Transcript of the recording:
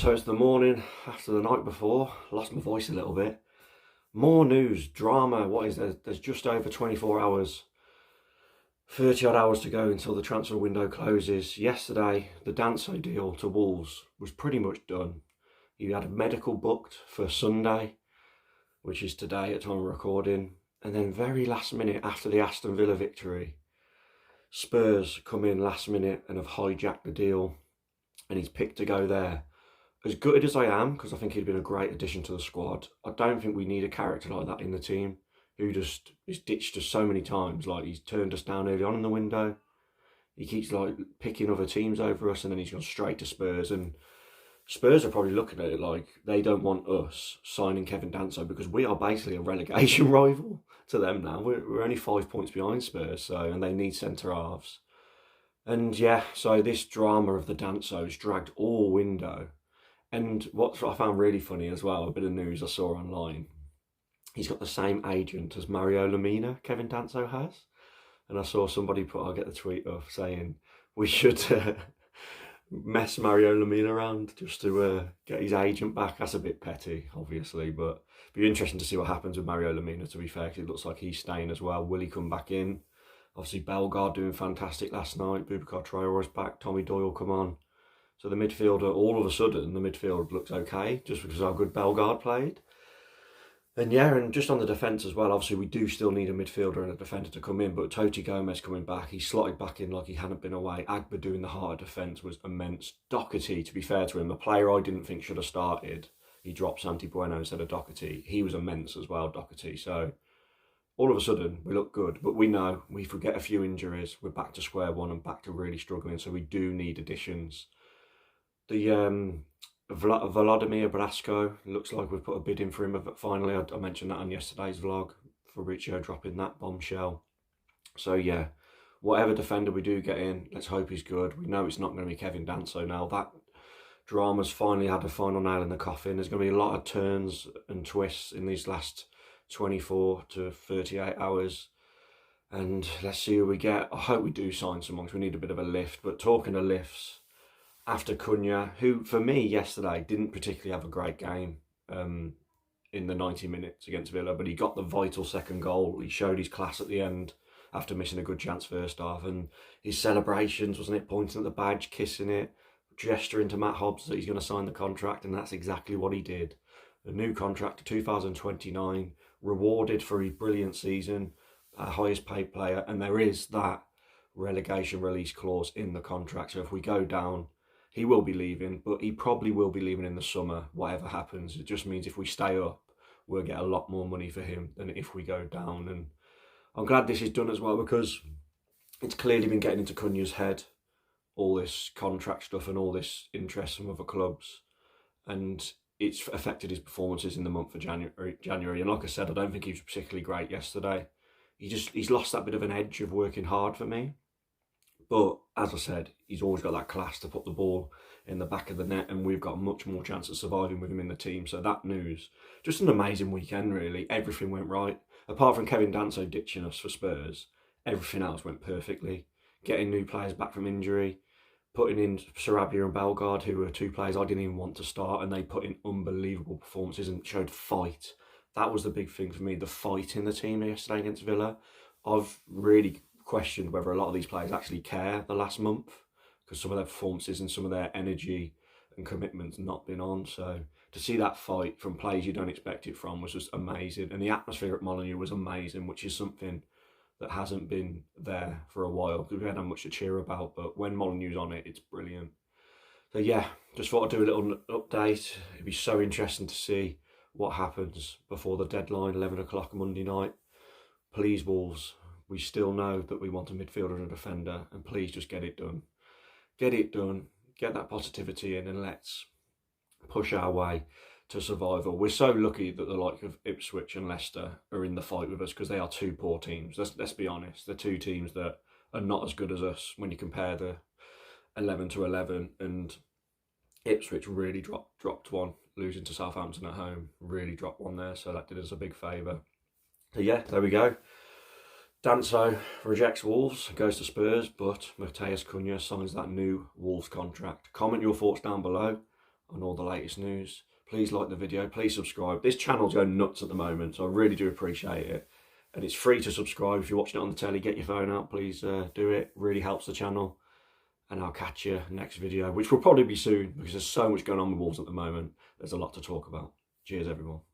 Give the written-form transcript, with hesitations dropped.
So it's the morning after the night before. Lost my voice a little bit. More news, drama. What is there? There's just over 24 hours, 30 odd hours to go until the transfer window closes. Yesterday, the Danso deal to Wolves was pretty much done. He had a medical booked for Sunday, which is today at time of recording. And then very last minute after the Aston Villa victory, Spurs come in last minute and have hijacked the deal, and he's picked to go there. As gutted as I am, because I think he'd been a great addition to the squad, I don't think we need a character like that in the team who just is ditched us so many times. Like, he's turned us down early on in the window. He keeps like picking other teams over us, and then he's gone straight to Spurs. And Spurs are probably looking at it like they don't want us signing Kevin Danso because we are basically a relegation rival to them now. We're only 5 points behind Spurs, and they need centre halves. And yeah, so this drama of the Dansos dragged all window. And what I found really funny as well, a bit of news I saw online, he's got the same agent as Mario Lemina, Kevin Danso has. And I saw somebody I'll get the tweet up, saying we should mess Mario Lemina around just to get his agent back. That's a bit petty, obviously, but it'll be interesting to see what happens with Mario Lemina, to be fair, because it looks like he's staying as well. Will he come back in? Obviously, Bellegarde doing fantastic last night. Boubacar Traore's back. Tommy Doyle come on. So the midfielder, all of a sudden, the midfield looks okay, just because of how good Bellegarde played. And yeah, and just on the defence as well, obviously we do still need a midfielder and a defender to come in, but Toti Gomez coming back, he slotted back in like he hadn't been away. Agba doing the heart of defence was immense. Doherty, to be fair to him, a player I didn't think should have started, he dropped Santi Bueno instead of Doherty. He was immense as well, Doherty. So all of a sudden, we look good, but we know we forget a few injuries, we're back to square one and back to really struggling, so we do need additions. The Volodymyr Brasco, looks like we've put a bid in for him finally. I mentioned that on yesterday's vlog, Fabrizio dropping that bombshell. So yeah, whatever defender we do get in, let's hope he's good. We know it's not going to be Kevin Danso now. That drama's finally had a final nail in the coffin. There's going to be a lot of turns and twists in these last 24 to 38 hours. And let's see who we get. I hope we do sign someone, because we need a bit of a lift. But talking of lifts, after Cunha, who for me yesterday didn't particularly have a great game in the 90 minutes against Villa, but he got the vital second goal. He showed his class at the end after missing a good chance first half, and his celebrations, wasn't it, pointing at the badge, kissing it, gesturing to Matt Hobbs that he's going to sign the contract, and that's exactly what he did. A new contract to 2029, rewarded for his brilliant season, highest paid player, and there is that relegation release clause in the contract, so if we go down, he will be leaving, but he probably will be leaving in the summer, whatever happens. It just means if we stay up, we'll get a lot more money for him than if we go down. And I'm glad this is done as well, because it's clearly been getting into Cunha's head, all this contract stuff and all this interest from other clubs. And it's affected his performances in the month of January. And like I said, I don't think he was particularly great yesterday. He's lost that bit of an edge of working hard for me. But as I said, he's always got that class to put the ball in the back of the net, and we've got much more chance of surviving with him in the team. So that news, just an amazing weekend really. Everything went right. Apart from Kevin Danso ditching us for Spurs, everything else went perfectly. Getting new players back from injury, putting in Sarabia and Bellegarde, who were two players I didn't even want to start, and they put in unbelievable performances and showed fight. That was the big thing for me, the fight in the team yesterday against Villa. I've really questioned whether a lot of these players actually care the last month, because some of their performances and some of their energy and commitment's not been on. So to see that fight from players you don't expect it from was just amazing. And the atmosphere at Molineux was amazing, which is something that hasn't been there for a while, because we haven't had much to cheer about, but when Molineux's on it, it's brilliant. So yeah, just thought I'd do a little update. It'd be so interesting to see what happens before the deadline, 11 o'clock Monday night. Please, Wolves, we still know that we want a midfielder and a defender, and please just get it done. Get it done, get that positivity in, and let's push our way to survival. We're so lucky that the like of Ipswich and Leicester are in the fight with us, because they are two poor teams. Let's be honest, they're two teams that are not as good as us when you compare the 11 to 11, and Ipswich really dropped one, losing to Southampton at home, really dropped one there, so that did us a big favour. So yeah, there we go. Danso rejects Wolves, goes to Spurs, but Matheus Cunha signs that new Wolves contract. Comment your thoughts down below. on all the latest news. Please like the video, please subscribe. This channel's going nuts at the moment, so I really do appreciate it. And it's free to subscribe. If you're watching it on the telly, get your phone out, please do it. Really helps the channel. And I'll catch you next video, which will probably be soon because there's so much going on with Wolves at the moment. There's a lot to talk about. Cheers, everyone.